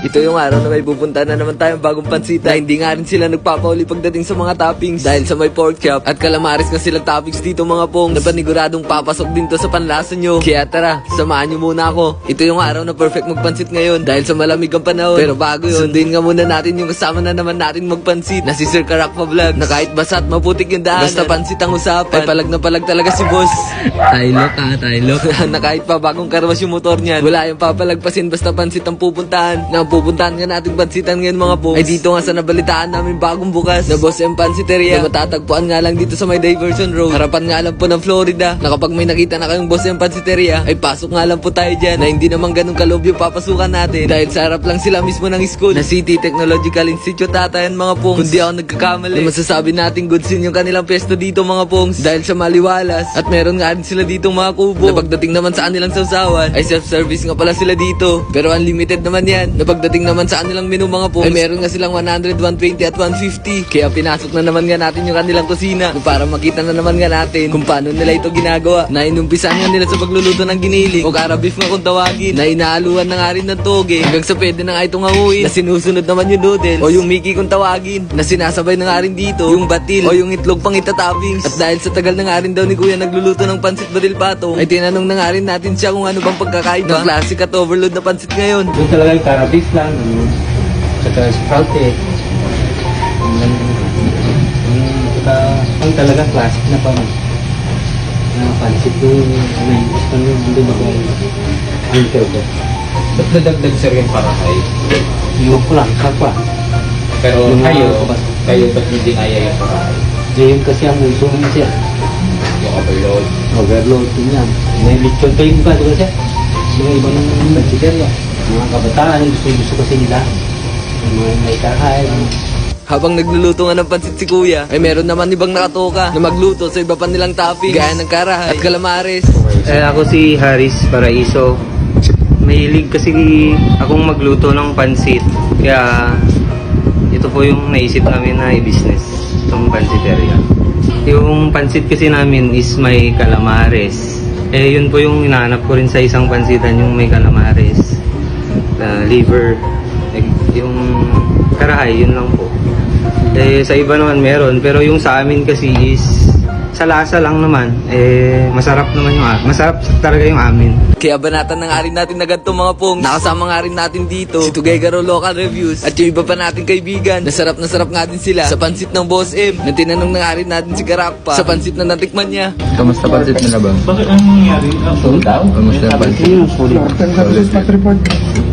Ito yung araw na may pupunta na naman tayong bagong pansita. Hindi nga rin sila nagpapauli pagdating sa mga toppings dahil sa may pork chop at calamares na silang toppings dito mga pong. Napaniguradong papasok din to sa panlasa nyo. Kaya tara, samahan nyo muna ako. Ito yung araw na perfect magpansit ngayon dahil sa malamig ang panahon. Pero bago yun, sunduin nga muna natin yung kasama na naman natin magpansit na si Sir Karakpa Vlog na kahit basa at maputik yung daan, basta pansit ang usapan, ay palag na palag talaga si boss. Taylok na kahit pa bagong karwas yung motor niyan, wala yung papalagpasin basta pansit ang pupuntahan. Na ang pupuntahan nga natin pansitan ngayon mga pong ay dito nga sa nabalitaan namin bagong bukas na Boss M Pansiteria na matatagpuan nga lang dito sa may Diversion Road. Harapan nga lang po ng Florida na kapag may nakita na kayong Boss M Pansiteria ay pasok nga lang po tayo dyan na hindi naman ganun kaloob yung papasukan natin dahil sa harap lang sila mismo ng school na City Technological Institute ata yan mga pongs. Kundi ako nagkakamali na masasabi natin good sin yung kanilang pwesto dito mga pongs dahil sa maliwalas at meron nga rin sila ditong mga kubo na pagdating naman sa kanilang sausawan ay self-service nga pala sila dito pero unlimited naman yan na pagdating naman sa kanilang menu mga pongs ay meron nga silang 100, 120 at 150 kaya pinasok na naman nga natin yung kanilang kusina para makita na naman nga natin kung paano nila ito ginagawa na inumpisan nga nila sa pagluluto ng giniling o kara beef nga kung tawagin na inaaluan na nga rin ng toge hanggang sa pwede na nga itong hanguin na sinusunod naman yung noodles o yung Mickey kung tawagin na sinasabay na nga rin dito yung batil o yung itlog pang itatoppings at dahil sa tagal na nga rin daw ni kuya nagluluto ng pansit baril patong ay tinanong na nga rin natin siya kung ano bang pagkakaiba ng classic at overload na pansit ngayon. Yung talaga yung kara beef lang, saka sprouted. Saka ang talaga classic na pa pansit yung may gusto nyo, hindi ba kung anchor ko. Ba't nadagdag sir yung parakay? Yung ko lang, kapwa. Pero Yung kayo ba't hindi kaya yung parakay? Ngayon kasi ang uso nga siya. Yung overload. Overload din yan. May lechon pa yung iba, diba siya? Mga ibang pansiteria. Mga kabataan, gusto kasi nila. Yung mga may kahay. Habang nagluluto nga ng pansit si kuya, ay meron naman ibang nakatoka na magluto sa iba pa nilang topping gaya ng karahay at calamares. Ako si Haris Paraiso. Mahilig kasi akong magluto ng pansit. Kaya ito po yung naisip namin na i-business, itong pansiteria. Yung pansit kasi namin is may calamares. Yun po yung hinahanap ko rin sa isang pansitan, yung may calamares, liver, yung karahay, yun lang po. Sa iba naman meron, pero yung sa amin kasi is sa lasa lang naman, masarap naman masarap talaga yung amin. Kaya banatan na nga rin natin na ganito mga pongs. Nakasama nga rin natin dito si Tuguegarao Local Reviews at yung iba pa nating kaibigan. Nasarap na sarap nga din sila sa pansit ng Boss M na tinanong na nga rin natin si Karakpa sa pansit na natikman niya. Kamusta pansit nila ba? Bakit anong nangyari? Sold out? Kamusta yung pansit?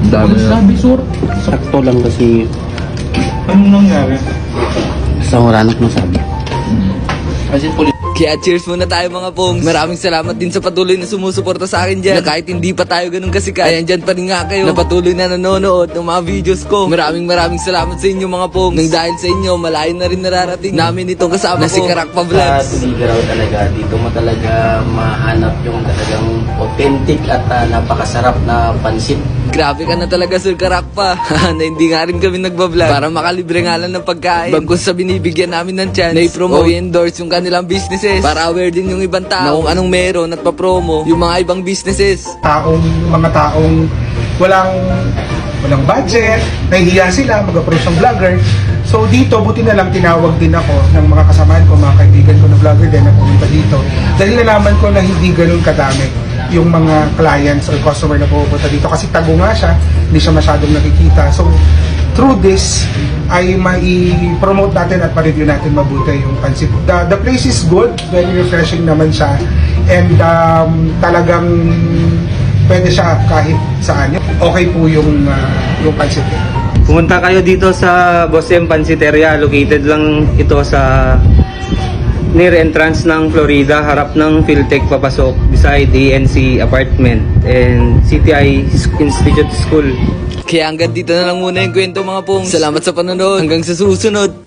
Dami na. Sabi sur. Sakto lang kasi Anong nangyari? sa oranok ng sabi. Pansit po. Kaya cheers muna tayo mga pongs. Maraming salamat din sa patuloy na sumusuporta sa akin dyan na kahit hindi pa tayo ganun kasikat ay andyan pa rin nga kayo na patuloy na nanonood ng mga videos ko. Maraming salamat sa inyo mga pongs. Nang dahil sa inyo malayo na rin nararating namin itong kasama na si Karakpa Sa Vlogs. Tuguegarao talaga, dito mo talaga mahanap yung talagang authentic at napakasarap na pansit. Grabe ka na talaga Sir Karakpa na hindi nga rin kami nagbablog para makalibre nga lang ng pagkain. Bagkus sa binibigyan namin ng chance na i-promote o i-endorse yung kanilang businesses para aware din yung ibang tao na kung anong meron at papromo yung mga ibang businesses. Mga taong walang budget, nahihiya sila mag-approach ng vlogger. So dito, buti na lang tinawag din ako ng mga kasamahan ko, mga kaibigan ko na vlogger din na pumunta dito. Dahil nalaman ko na hindi ganun kadami yung mga clients or customer na pupunta dito. Kasi tago nga siya, hindi siya masyadong nakikita. So through this, ay mai-promote natin at ma-review natin mabuti yung pansit. The place is good, very refreshing naman siya. And talagang pwede siya kahit saan. Okay po yung pansit. Pumunta kayo dito sa Boss M Pansiteria. Located lang ito sa near entrance ng Florida, harap ng Philtech papasok, beside ANC apartment and CTI Institute School. Kaya hanggang dito na lang muna yung kwento mga pongs. Salamat sa panonood. Hanggang sa susunod.